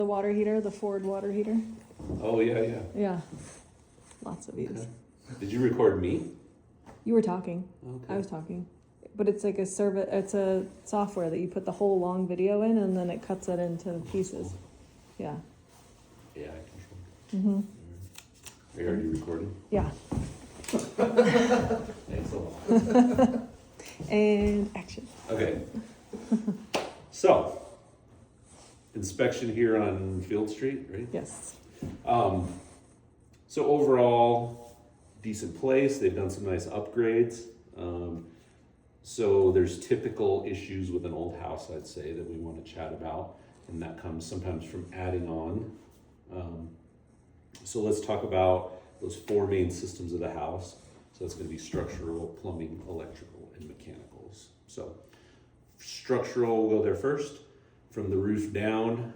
The water heater, the Ford water heater. Oh, yeah. Yeah, lots of these. Okay. Did you record me? You were talking. Okay. I was talking. But it's like it's a software that you put the whole long video in and then it cuts it into pieces. Yeah. Yeah, I control. Are you already recording? Yeah. Thanks a lot. And action. Okay. So, inspection here on Field Street, right? Yes. So overall, decent place. They've done some nice upgrades. So there's typical issues with an old house, I'd say, that we want to chat about, and that comes sometimes from adding on. So let's talk about those four main systems of the house. So that's going to be structural, plumbing, electrical, and mechanicals. So structural, we'll go there first. From the roof down,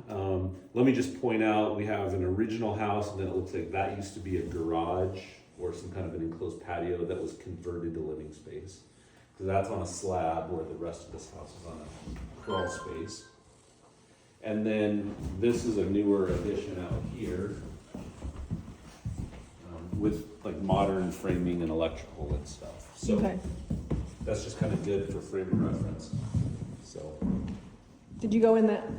let me just point out, we have an original house, and then it looks like that used to be a garage or some kind of an enclosed patio that was converted to living space. So that's on a slab where the rest of this house is on a crawl space. And then this is a newer addition out here with like modern framing and electrical and stuff. So Okay. that's just kind of good for frame of reference. So. Did you go in that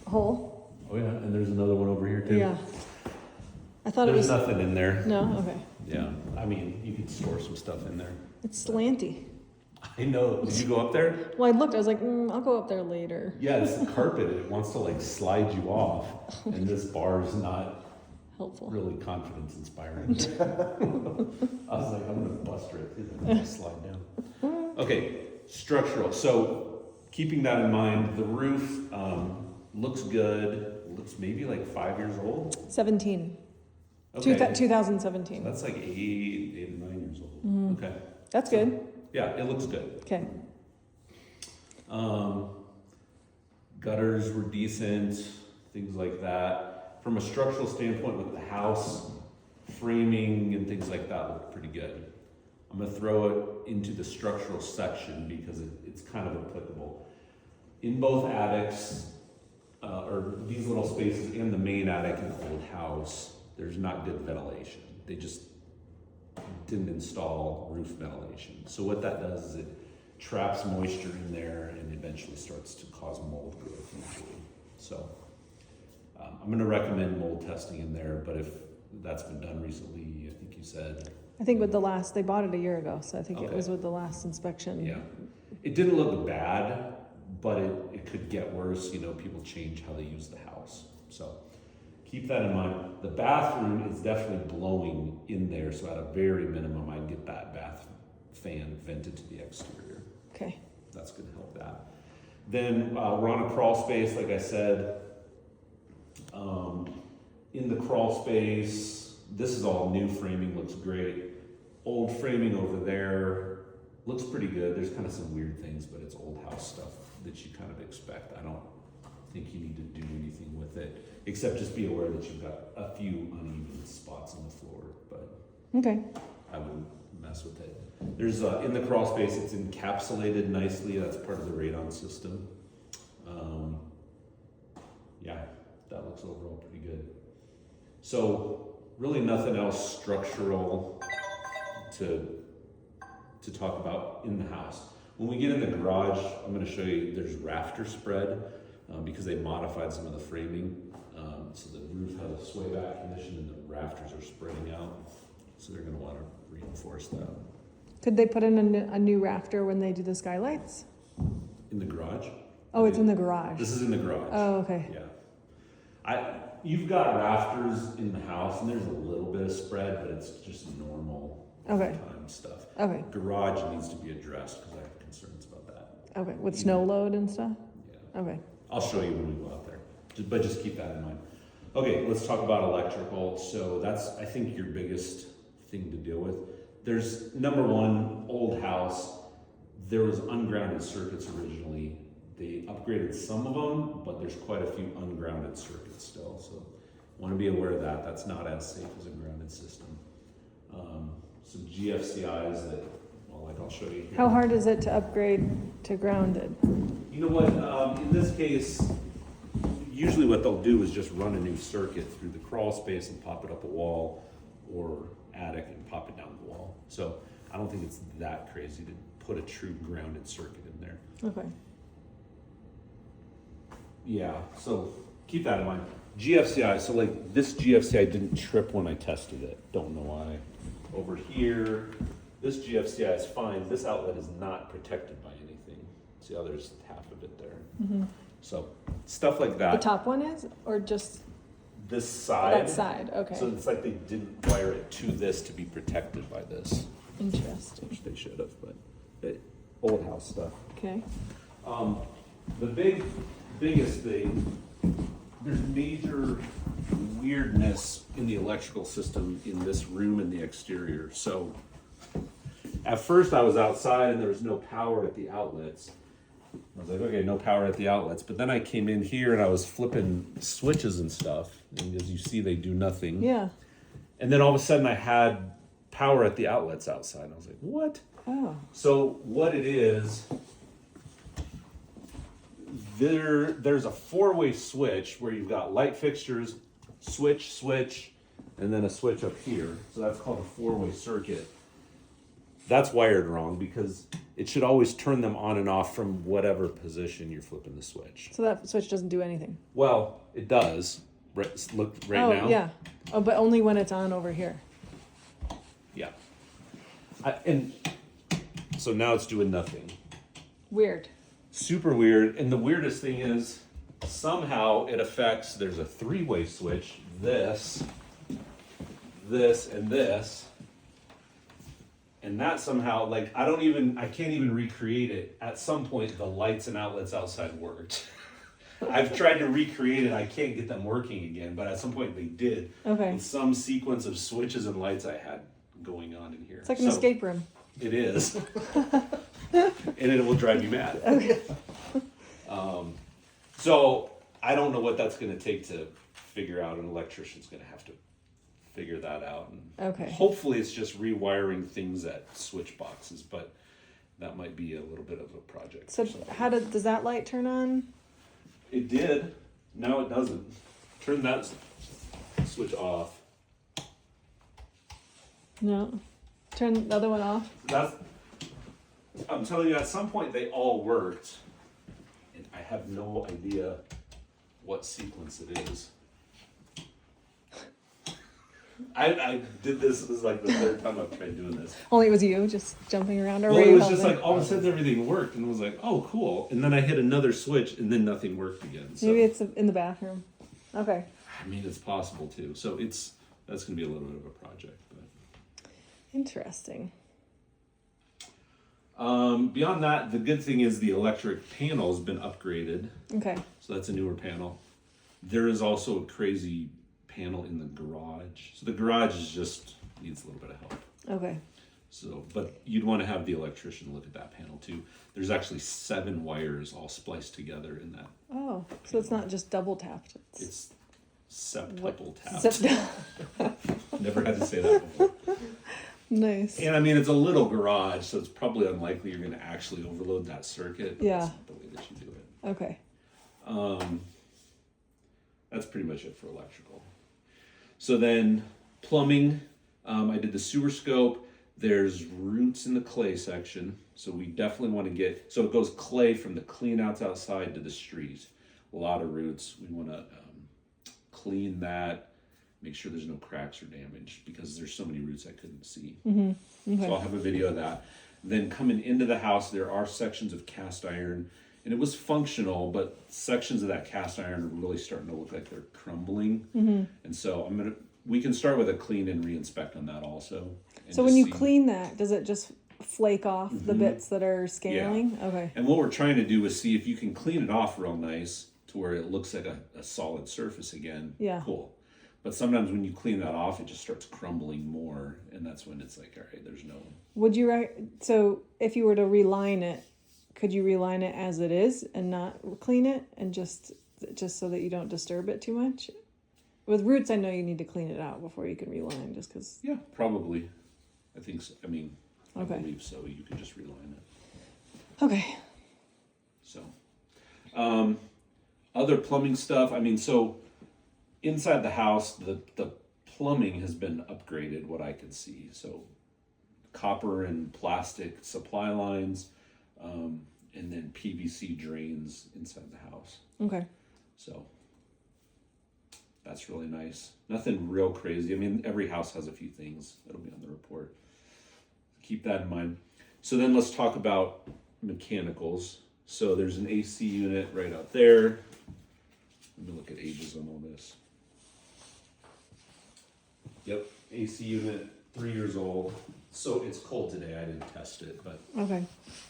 hole? Oh yeah, and there's another one over here too. Yeah. I thought There's it was. nothing in there. No? Okay. Yeah, I mean, you could store some stuff in there. It's slanty. I know. Did you go up there? Well, I looked. I was like, I'll go up there later. Yeah, it's the carpet. It wants to like slide you off, and this bar is not Helpful. really confidence inspiring. I was like, I'm gonna bust right through that and just slide down. Okay, structural. So keeping that in mind, the roof looks good. Looks maybe like 5 years old. 17. Okay. 2017. So that's like 8 or 9 years old. Okay. That's good. Yeah, it looks good. Okay. Gutters were decent, things like that. From a structural standpoint with the house, framing and things like that look pretty good. I'm gonna throw it into the structural section because it's kind of applicable. In both attics, or these little spaces and the main attic in the old house, there's not good ventilation. They just didn't install roof ventilation. So what that does is it traps moisture in there and eventually starts to cause mold growth usually. So I'm gonna recommend mold testing in there, but if that's been done recently, I think you said. I think with the last, they bought it a year ago, so I think it Okay. was with the last inspection. Yeah, it didn't look bad, but it could get worse. You know, people change how they use the house. So keep that in mind. The bathroom is definitely blowing in there, so at a very minimum, I'd get that bath fan vented to the exterior. Okay. That's gonna help that. Then we're on a crawl space, like I said. In the crawl space, this is all new framing, looks great. Old framing over there looks pretty good. There's kind of some weird things, but it's old house stuff that you kind of expect. I don't think you need to do anything with it, except just be aware that you've got a few uneven spots on the floor, but Okay. I wouldn't mess with it. There's in the crawl space, it's encapsulated nicely. That's part of the radon system. Yeah, that looks overall pretty good. So really nothing else structural to talk about in the house. When we get in the garage, I'm going to show you there's rafter spread because they modified some of the framing. So the roof has a sway back condition and the rafters are spreading out. So they're going to want to reinforce that. Could they put in a new rafter when they do the skylights? In the garage? Oh, it's in the garage. This is in the garage. Oh, okay. Yeah. You've got rafters in the house and there's a little bit of spread, but it's just normal Okay. time stuff. Okay. Garage needs to be addressed because I have concerns about that. Okay. With snow load and stuff? Yeah. Okay. I'll show you when we go out there, but just keep that in mind. Okay, let's talk about electrical. So that's, I think, your biggest thing to deal with. There's number one, old house. There was ungrounded circuits originally. They upgraded some of them, but there's quite a few ungrounded circuits still. So want to be aware of that. That's not as safe as a grounded system. Some GFCIs that, well, like I'll show you here. How hard is it to upgrade to grounded? You know what, in this case, usually what they'll do is just run a new circuit through the crawl space and pop it up a wall or attic and pop it down the wall. So I don't think it's that crazy to put a true grounded circuit in there. Okay. Yeah, so keep that in mind. GFCI, so like this GFCI didn't trip when I tested it. Don't know why. Over here, this GFCI is fine. This outlet is not protected by anything. See how there's half of it there? Mm-hmm. So stuff like that. The top one is, or just This side. that side? Okay. So it's like they didn't wire it to this to be protected by this, Interesting. which they should have, but old house stuff. Okay. The biggest thing, there's major weirdness in the electrical system in this room and the exterior. So at first I was outside and there was no power at the outlets. I was like, okay, no power at the outlets. But then I came in here and I was flipping switches and stuff. And as you see, they do nothing. Yeah. And then all of a sudden I had power at the outlets outside. And I was like, what? Oh. So what it is, there's a 4-way switch where you've got light fixtures, switch, and then a switch up here. So that's called a 4-way circuit. That's wired wrong because it should always turn them on and off from whatever position you're flipping the switch. So that switch doesn't do anything. Well, it does. Look right now. Oh, yeah. Oh, but only when it's on over here. Yeah. And so now it's doing nothing. Weird. Super weird. And the weirdest thing is somehow it affects, there's a 3-way switch, this, and this. And that somehow, like, I can't even recreate it. At some point, the lights and outlets outside worked. I've tried to recreate it. I can't get them working again, but at some point they did. Okay. With some sequence of switches and lights I had going on in here. It's like an escape room. It is. And it will drive you mad. Okay. So I don't know what that's going to take to figure out. An electrician's going to have to figure that out. And Okay. hopefully it's just rewiring things at switch boxes, but that might be a little bit of a project. So does that light turn on? It did. Now it doesn't. Turn that switch off. No. Turn the other one off? I'm telling you, at some point they all worked. And I have no idea what sequence it is. I did this is like the third time I've tried doing this. Only it was you just jumping around, or Well, were it you was just helping? like all of a sudden everything worked, and I was like, "Oh, cool!" And then I hit another switch, and then nothing worked again. So, Maybe it's in the bathroom. Okay. I mean, it's possible too. So that's going to be a little bit of a project. But Interesting. beyond that, the good thing is the electric panel has been upgraded, Okay. so that's a newer panel. There is also a crazy panel in the garage. So the garage needs a little bit of help. Okay. So, but you'd want to have the electrician look at that panel too. There's actually 7 wires all spliced together in that. Oh, so it's not just double tapped. It's septuple tapped. Never had to say that before. Nice. And I mean, it's a little garage, so it's probably unlikely you're going to actually overload that circuit. But Yeah. That's not the way that you do it. Okay. That's pretty much it for electrical. So then plumbing, I did the sewer scope. There's roots in the clay section. So we definitely want to so it goes clay from the clean outs outside to the street. A lot of roots. We want to clean that, make sure there's no cracks or damage because there's so many roots I couldn't see. Mm-hmm. Okay. So I'll have a video of that. Then coming into the house, there are sections of cast iron, and it was functional, but sections of that cast iron are really starting to look like they're crumbling. Mm-hmm. And so we can start with a clean and re-inspect on that also. So when you clean that, does it just flake off the bits that are scaling? Yeah. Okay. And what we're trying to do is see if you can clean it off real nice to where it looks like a solid surface again. Yeah. Cool. But sometimes when you clean that off, it just starts crumbling more, and that's when it's like, all right, there's no. Would you so if you were to reline it, could you reline it as it is and not clean it, and just so that you don't disturb it too much? With roots, I know you need to clean it out before you can reline, just because. Yeah, probably. I think so. I mean, I Okay. believe so. You can just reline it. Okay. So, Other plumbing stuff, I mean, so inside the house, the plumbing has been upgraded, what I can see. So copper and plastic supply lines, and then PVC drains inside the house. Okay. So that's really nice. Nothing real crazy. I mean, every house has a few things that'll be on the report. Keep that in mind. So then let's talk about mechanicals. So there's an AC unit right out there. Let me look at ages on all this. Yep, AC unit, 3 years old. So it's cold today. I didn't test it, but Okay.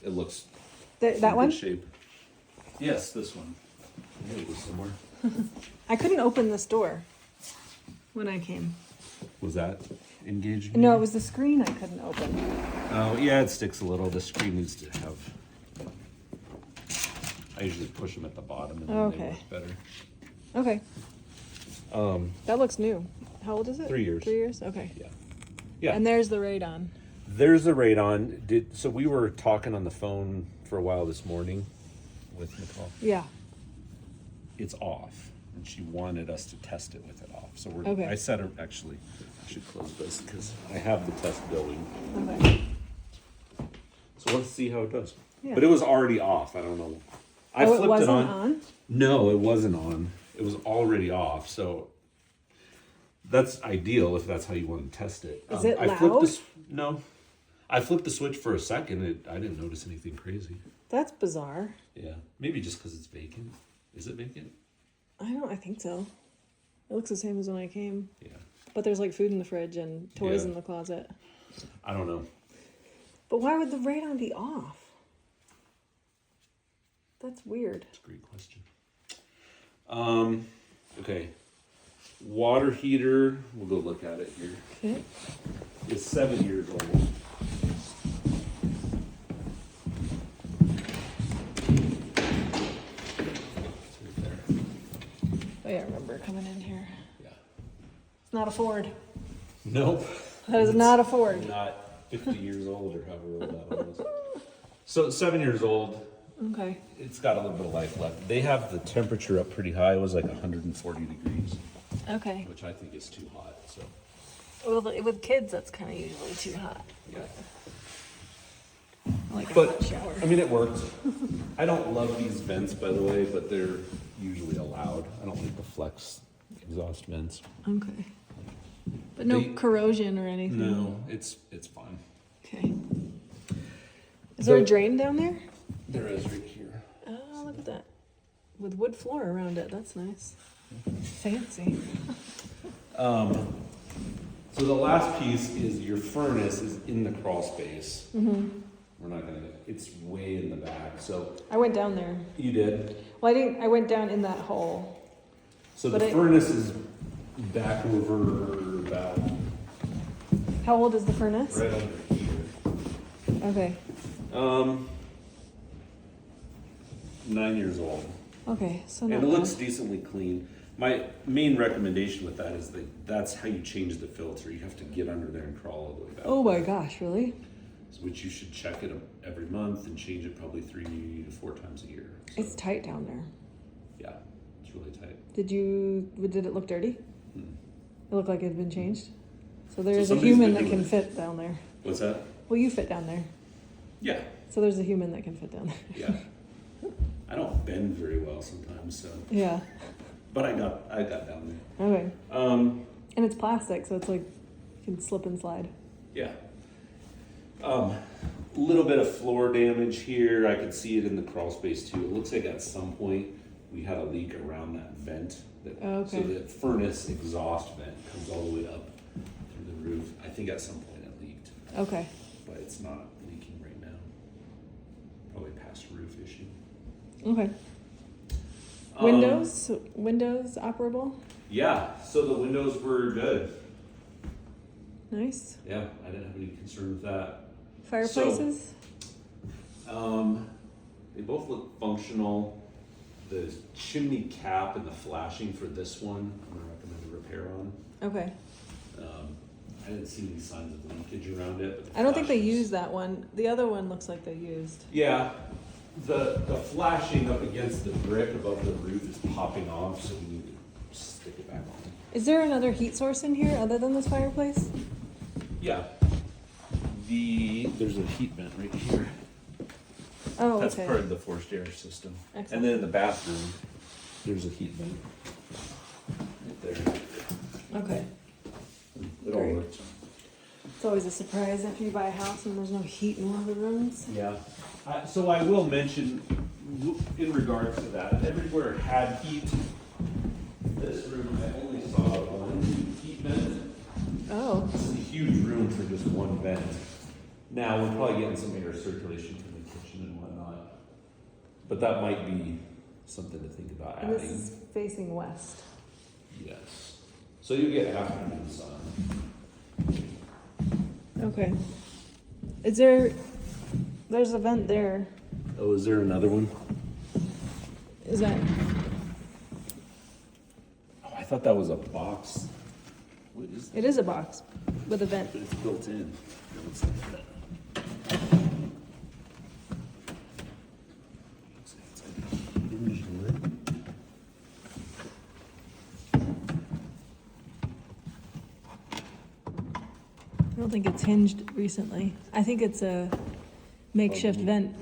it looks That in one? good shape. Yes, this one. Maybe it was somewhere. I couldn't open this door when I came. Was that engaged? No, it was the screen I couldn't open. Oh, yeah, it sticks a little. The screen needs to have. I usually push them at the bottom and then they Okay. work better. Okay. That looks new. How old is it? 3 years. 3 years? Okay. Yeah. Yeah. And there's the radon. There's the radon. So we were talking on the phone for a while this morning with Nicole. Yeah. It's off, and she wanted us to test it with it off. So we're. Okay. I said, actually, I should close this because I have the test going. Okay. So let's see how it does. Yeah. But it was already off. I don't know. I It flipped wasn't it on. on? No, it wasn't on. It was already off. So that's ideal if that's how you want to test it. Is it I loud? No. I flipped the switch for a second. I didn't notice anything crazy. That's bizarre. Yeah. Maybe just because it's vacant. Is it vacant? I think so. It looks the same as when I came. Yeah. But there's like food in the fridge and toys Yeah. in the closet. I don't know. But why would the radon be off? That's weird. That's a great question. Okay. Water heater. We'll go look at it here. Okay. It's 7 years old. Oh yeah, I remember coming in here. Yeah. It's not a Ford. Nope. That is not a Ford. Not 50 years old or however old that one was. So 7 years old. Okay. It's got a little bit of life left. They have the temperature up pretty high. It was like 140 degrees, Okay. which I think is too hot. So Well, with kids, that's kind of usually too hot. yeah. I like a But hot shower. I mean, it worked. I don't love these vents, by the way, but they're usually allowed. I don't like the flex exhaust vents. Okay. But no They- corrosion or anything. No, it's fine. Okay. Is there The- a drain down there? There is right here. Oh, look at that. With wood floor around it. That's nice. Fancy. So the last piece is your furnace is in the crawl space. Mm-hmm. We're not gonna. It's way in the back. So I went down there. you did. Well, I didn't. I went down in that hole. So But the it- furnace is back over about How old is the furnace? right under here. Okay. 9 years old. Okay. So And not it looks bad. decently clean. My main recommendation with that is that that's how you change the filter. You have to get under there and crawl all the way back. Oh my gosh! Really? Which you should check it every month and change it probably 3 to 4 times a year. So, It's tight down there. yeah, it's really tight. Did it look dirty? Hmm. It looked like it had been changed. So there is a somebody's human been that can doing fit down there. What's that? Well, you fit down there. Yeah, So there's a human that can fit down there. yeah. I don't bend very well sometimes, so Yeah. but I got down there. Okay. Um, And it's plastic, so it's like you can slip and slide. yeah. Little bit of floor damage here. I could see it in the crawl space too. It looks like at some point we had a leak around that vent. Okay. So the furnace exhaust vent comes all the way up through the roof. I think at some point it leaked, Okay. but it's not leaking right now. Probably past roof issue. Okay. Windows operable? Yeah, so the windows were good. Nice. Yeah, I didn't have any concern with that. Fireplaces? They both look functional. The chimney cap and the flashing for this one, I'm gonna recommend a repair on. Okay. I didn't see any signs of leakage around it. But the I don't think they flashing's- used that one. The other one looks like they used. Yeah, The flashing up against the brick above the roof is popping off, so we need to stick it back on. Is there another heat source in here other than this fireplace? Yeah. There's a heat vent right here. Oh, That's okay. part of the forced air system. Excellent. And then in the bathroom, there's a heat vent. Right there. Okay. It all Great. works. It's always a surprise after you buy a house and there's no heat in one of the rooms. Yeah. So I will mention, in regards to that, everywhere had heat. This room, I only saw one heat vent. Oh. This is a huge room for just one vent. Now, we're probably getting some air circulation from the kitchen and whatnot. But that might be something to think about And adding. this is facing west. Yes. So you get afternoon sun. Okay. There's a vent there. Oh, is there another one? Is that, Oh, I thought that was a box. What is that? it is a box with a vent. But it's built in. It looks like that. Looks like it's like a hinged lid. I don't think it's hinged recently. I think it's a makeshift vent.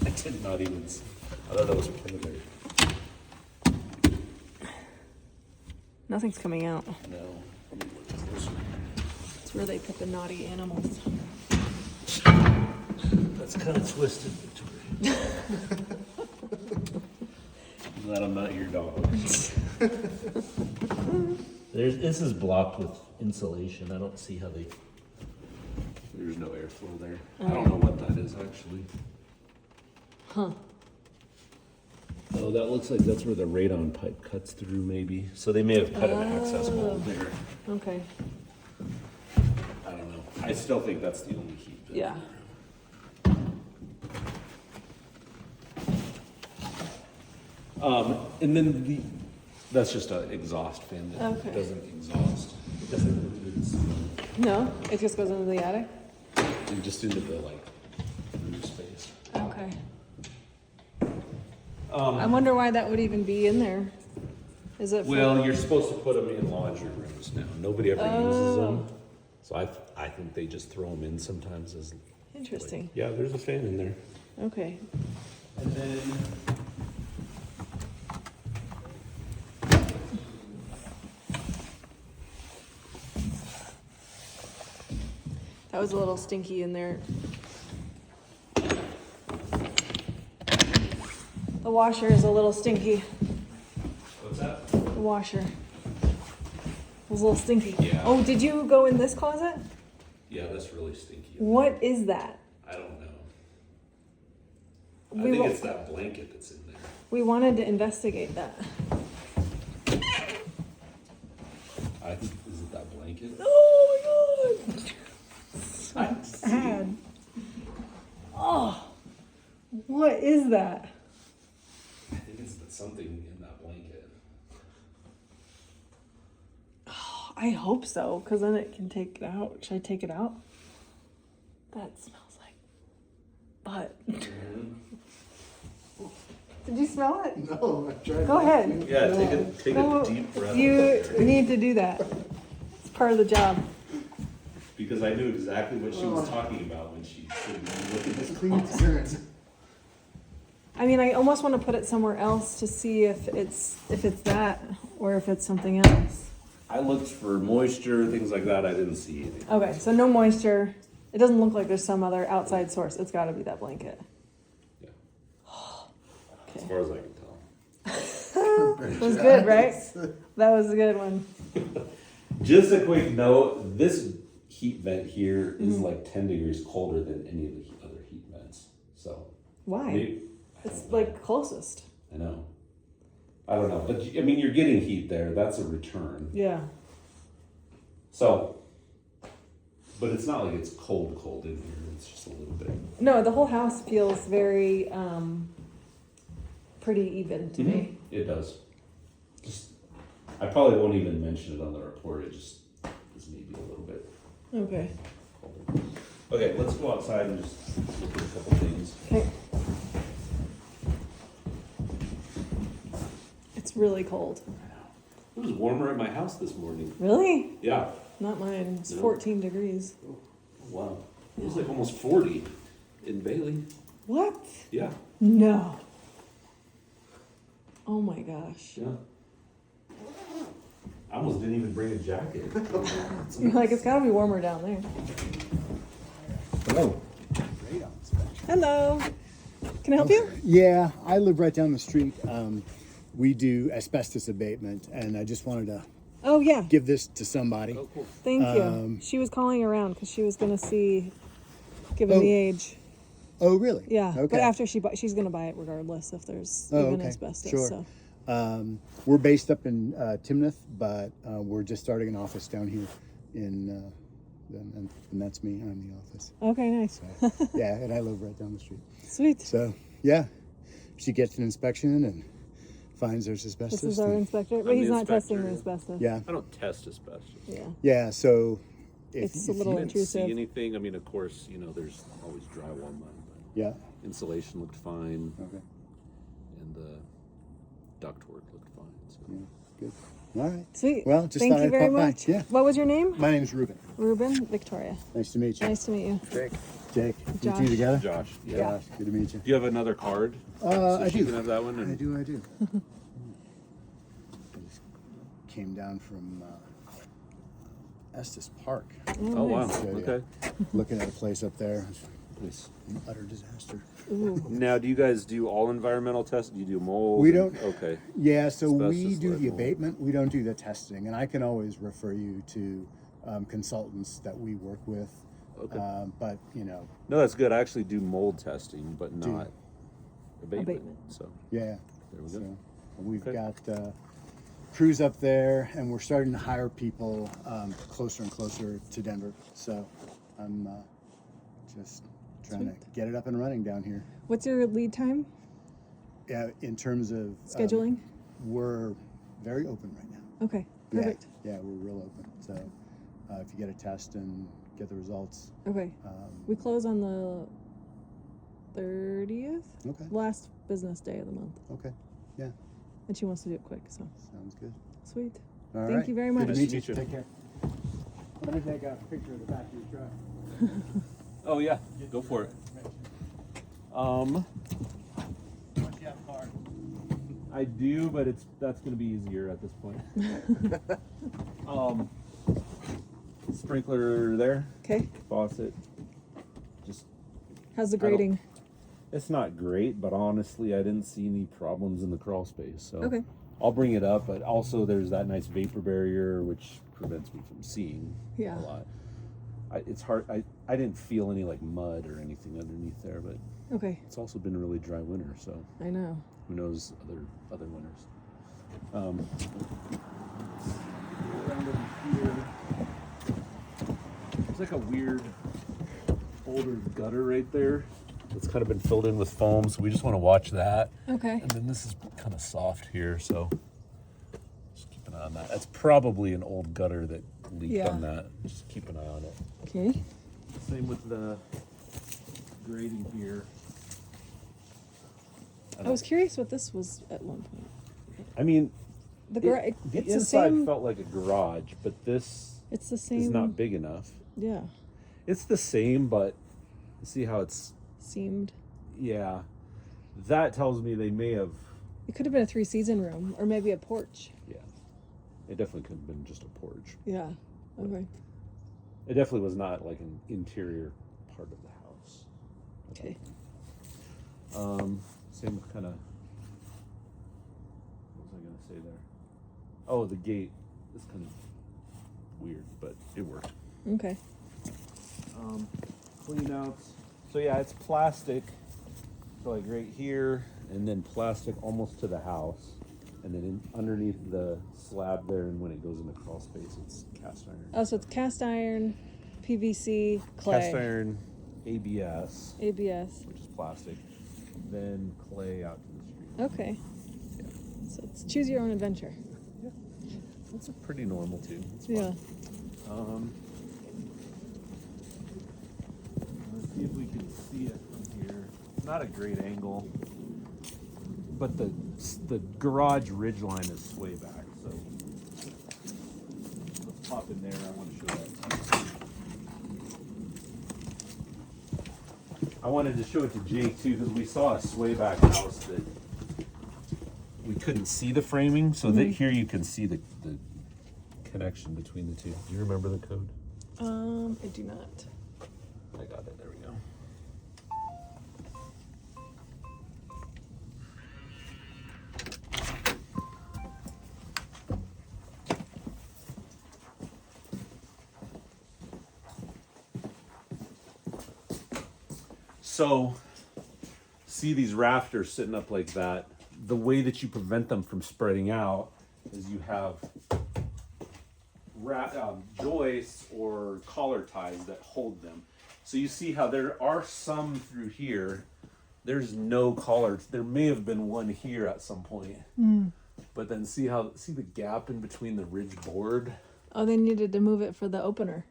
I did not even see. I thought that was part of it. Nothing's coming out. No. Let me look closer. It's where they put the naughty animals. That's kind of twisted, Victoria. I'm glad I'm not your dog. This is blocked with insulation. I don't see how they. There's no airflow there. I don't know what that is actually. Huh. Oh, that looks like that's where the radon pipe cuts through, maybe. So they may have cut an access hole there. Okay. I don't know. I still think that's the only heat. vent. Yeah. And then that's just an exhaust fan that Okay. doesn't exhaust. It doesn't. No, it just goes into the attic? And just into the roof space. Okay. I wonder why that would even be in there. Is it for, Well, you're supposed to put them in laundry rooms now. Nobody ever uses them. So I think they just throw them in sometimes as. interesting. Yeah, there's a fan in there. Okay. And then. That was a little stinky in there. The washer is a little stinky. What's that? The washer was a little stinky. Yeah. Oh, did you go in this closet? Yeah, that's really stinky. What is that? I don't know. I We think wa- it's that blanket that's in there. We wanted to investigate that. I think, is it that blanket? Oh my god! I Bad. Oh, what is that? I think it's something in that blanket. I hope so, because then it can take it out. Should I take it out? That smells like butt. Did you smell it? No, I tried. Go ahead. Yeah, take Go- a deep breath. You need to do that. It's part of the job. Because I knew exactly what she was talking about when she said, look at this It's clean appearance. I mean, I almost want to put it somewhere else to see if it's that or if it's something else. I looked for moisture, things like that. I didn't see anything. Okay, so no moisture. It doesn't look like there's some other outside source. It's got to be that blanket. Yeah. Okay. As far as I can tell. It was good, right? That was a good one. Just a quick note, this heat vent here is like 10 degrees colder than any of the other heat vents. So Why? maybe, It's like closest. I know. I don't know. But I mean, you're getting heat there. That's a return. Yeah. So, but it's not like it's cold in here. It's just a little bit. No, the whole house feels very pretty even to me. It does. Just, I probably won't even mention it on the report. It just is maybe a little bit Okay. colder. Okay, let's go outside and just look at a couple things. Okay. really cold. It was warmer at my house this morning. Really? Yeah. Not mine. It's No. 14 degrees. Oh, wow. It was like almost 40 in Bailey. What? Yeah. No. Oh my gosh. Yeah. I almost didn't even bring a jacket. You're like, it's gotta be warmer down there. Hello. Hello. Can I help you? Yeah, I live right down the street. We do asbestos abatement, and I just wanted to Oh, yeah. give this to somebody. Oh, cool. Thank you. She was calling around because she was going to see, given the age. Oh, really? Yeah. Okay. But after she's going to buy it regardless if there's Oh, even okay. asbestos. Sure. So. We're based up in Timnath, but we're just starting an office down here in, and that's me. I'm the office. Okay, nice. So, yeah, and I live right down the street. Sweet. So, yeah, she gets an inspection and finds there's asbestos. This is our and- inspector, but I'm he's the not testing inspector. the asbestos. Yeah, I don't test asbestos. Yeah. yeah. So, It's a if little you- I didn't see intrusive. anything. I mean, of course, you know, there's always drywall mud, but Yeah. insulation looked fine, Okay. and the ductwork looked fine. So. Yeah. Good. All right. Sweet. Well, just Thank thought you I'd very pop by. much. Yeah. What was your name? My name's Ruben. Ruben, Victoria. Nice to meet you. Nice to meet you. Jake. Jake. You Josh. two together? Josh, yeah. Yeah. Good to meet you. Do you have another card? So I she do. can have that one. I And do. I just came down from Estes Park. Oh wow. nice. So, yeah, Okay. looking at a place up there. Nice. An utter disaster. Ooh. Now, do you guys do all environmental tests? Do you do mold? We and- don't. Okay. Yeah, so we Asbestos do the level. abatement. We don't do the testing, and I can always refer you to consultants that we work with. Okay. But you know, No, that's good. I actually do mold testing, but Do you? not abatement. Abatement. So yeah. there we So go. we've Okay. got crews up there, and we're starting to hire people closer and closer to Denver. So I'm just trying to get it up and running down here. What's your lead time? Yeah, in terms of Scheduling? we're very open right now. Okay, Yeah, perfect. Yeah, we're real open. So if you get a test and get the results, Okay. We close on the 30th? okay, Last business day of the month. okay, yeah, And she wants to do it quick, so sounds good. sweet. All Thank right. you very Good much. to meet you. Nice to meet you. Take care. Let me take a picture of the back of your truck. Oh yeah, go for it. Once you have a card. I do, but that's going to be easier at this point. Sprinkler there, Okay. faucet. Just How's the I don't- grading? it's not great, but honestly, I didn't see any problems in the crawl space. So Okay. I'll bring it up, but also there's that nice vapor barrier which prevents me from seeing Yeah. a lot. It's hard. I didn't feel any like mud or anything underneath there, but Okay. it's also been a really dry winter, so I know. who knows other winters. Around over here, there's like a weird older gutter right there. It's kind of been filled in with foam, so we just want to watch that. Okay. And then this is kind of soft here, so just keep an eye on that. That's probably an old gutter that leaked Yeah. on that. Just keep an eye on it. Okay. Same with the grading here. I was curious what this was at one point. I mean, The the it's the inside same. felt like a garage, but this It's the same. is not big enough. Yeah. It's the same, but see how it's, Seemed. yeah. That tells me they may have, It could have been a 3-season room or maybe a porch. yeah. It definitely could have been just a porch. Yeah. Okay. It definitely was not like an interior part of the house. Okay. Same kind of, what was I going to say there? Oh, the gate is kind of weird, but it worked. Okay. Clean outs. So yeah, it's plastic, so like right here, and then plastic almost to the house, and then underneath the slab there, and when it goes in the crawl space, it's cast iron. Oh, so it's cast iron, PVC, clay, Cast iron, ABS, ABS. which is plastic, then clay out to the street. Okay. So it's choose your own adventure. That's a pretty normal too. It's fun. Yeah. Let's see if we can see it from here. Not a great angle. but the garage ridge line is sway back. So let's pop in there. I want to show that to you. I wanted to show it to Jake too because we saw a sway back house that we couldn't see the framing. So that here you can see the connection between the two. Do you remember the code? I do not. I got it. There we go. So, see these rafters sitting up like that. The way that you prevent them from spreading out is you have joists or collar ties that hold them. So you see how there are some through here. There's no collar. There may have been one here at some point. But then see the gap in between the ridge board? Oh, they needed to move it for the opener.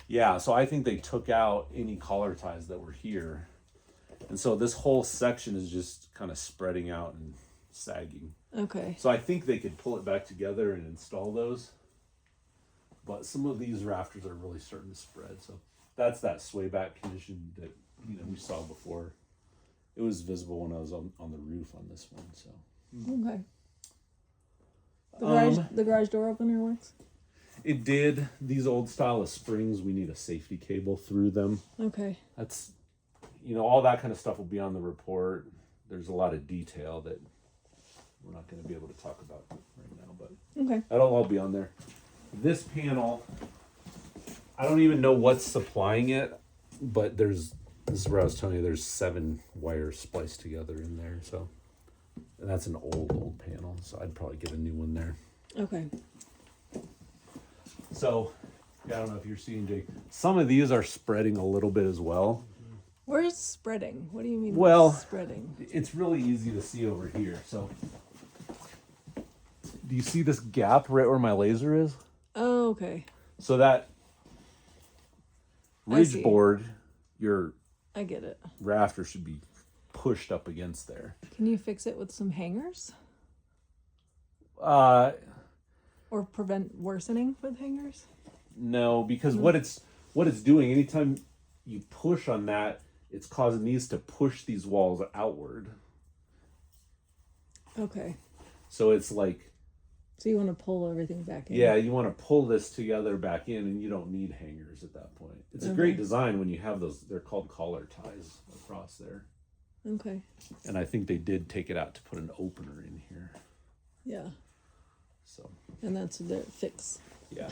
Yeah, so I think they took out any collar ties that were here. And so this whole section is just kind of spreading out and sagging. Okay. So I think they could pull it back together and install those. But some of these rafters are really starting to spread. So that's that sway back condition that we saw before. It was visible when I was on the roof on this one. So okay. The garage door opener works? It did. These old style of springs, we need a safety cable through them. Okay. That's all that kind of stuff will be on the report. There's a lot of detail that we're not going to be able to talk about right now, but okay. That'll all be on there. This panel, I don't even know what's supplying it, but this is where I was telling you there's 7 wires spliced together in there. So, and that's an old panel. So I'd probably get a new one there. Okay. So, I don't know if you're seeing, Jake. Some of these are spreading a little bit as well. Where's spreading? What do you mean spreading? It's really easy to see over here. So, do you see this gap right where my laser is? Oh, okay. So that ridge board, your I get it. rafter should be pushed up against there. Can you fix it with some hangers? Or prevent worsening with hangers? No, because what it's doing, anytime you push on that, it's causing these to push these walls outward. Okay. So it's like... So you want to pull everything back in? Yeah, you want to pull this together back in, and you don't need hangers at that point. It's a great design when you have those. They're called collar ties across there. Okay. And I think they did take it out to put an opener in here. Yeah. So. And that's their fix. Yeah.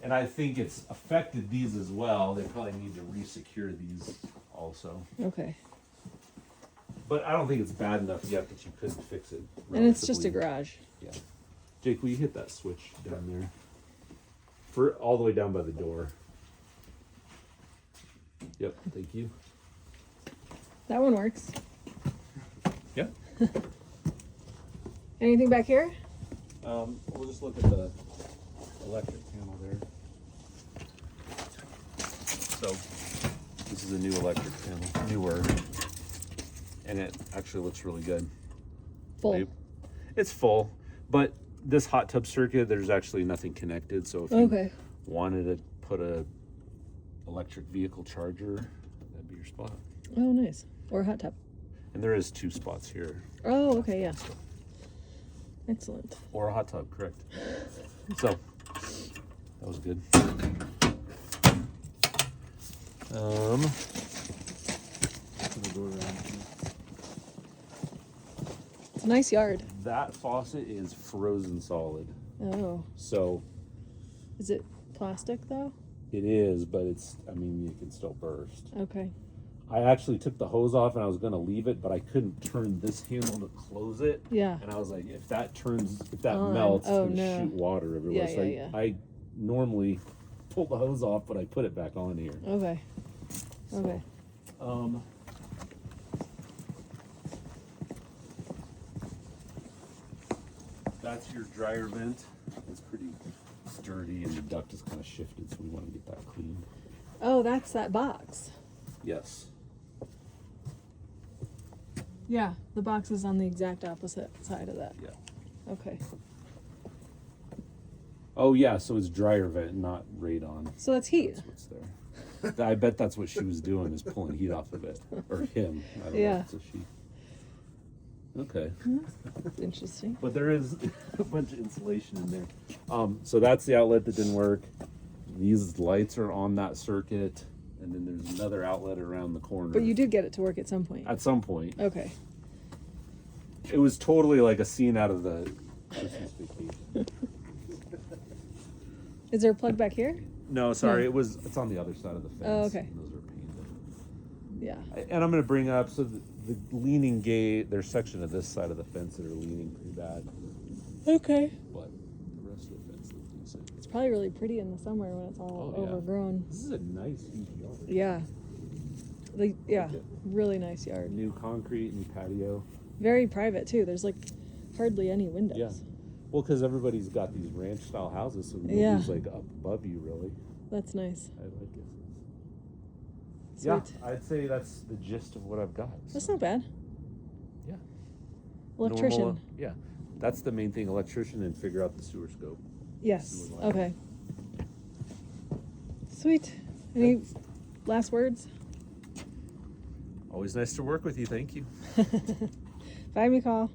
And I think it's affected these as well. They probably need to re-secure these also. Okay. But I don't think it's bad enough yet that you couldn't fix it. And it's just a garage. Yeah. Jake, will you hit that switch down there? For all the way down by the door. Yep, thank you. That one works. Yeah. Anything back here? We'll just look at the electric panel there. So, this is a new electric panel, newer, and it actually looks really good. Full. It's full, but this hot tub circuit, there's actually nothing connected. So if you wanted to put a electric vehicle charger, that'd be your spot. Oh, nice. Or a hot tub. And there is 2 spots here. Oh, okay, yeah. Excellent. Or a hot tub, correct. So, that was good. It's a nice yard. That faucet is frozen solid. Oh. So. Is it plastic though? It is, but it can still burst. Okay. I actually took the hose off and I was going to leave it, but I couldn't turn this handle to close it. Yeah. And I was like, if that melts, it's going to shoot water everywhere. Yeah, I normally pull the hose off, but I put it back on here. Okay. Okay. That's your dryer vent. It's pretty sturdy and the duct is kind of shifted, so we want to get that clean. Oh, that's that box. Yes. Yeah, the box is on the exact opposite side of that. Yeah. Okay. Oh yeah, so it's dryer vent, not radon. So that's heat. That's what's there. I bet that's what she was doing, is pulling heat off of it, or him. I don't know. Yeah. If it's a she. Okay. That's interesting. But there is a bunch of insulation in there. So that's the outlet that didn't work. These lights are on that circuit, and then there's another outlet around the corner. But you did get it to work at some point. At some point. Okay. It was totally like a scene out of the Christmas Vacation. Is there a plug back here? No, sorry, No. it's on the other side of the fence. Oh, okay. And those are painted. Yeah. And I'm going to bring up, so the leaning gate, there's section of this side of the fence that are leaning pretty bad, Okay. but the rest of the fence looks decent. It's probably really pretty in the summer when it's all Oh, yeah. overgrown. This is a nice huge yard. Yeah. Yeah. Like it. Really nice yard. New concrete, new patio. Very private too. There's like hardly any windows. Yeah. Well, because everybody's got these ranch style houses, so nobody's Yeah. like up above you really. That's nice. I like it. Sweet. Yeah, I'd say that's the gist of what I've got. That's not bad. Yeah. Electrician. Normal, yeah. That's the main thing, electrician, and figure out the sewer scope. Yes. Sewer line. Okay. Sweet. Any last words? Always nice to work with you. Thank you. Bye, McCall.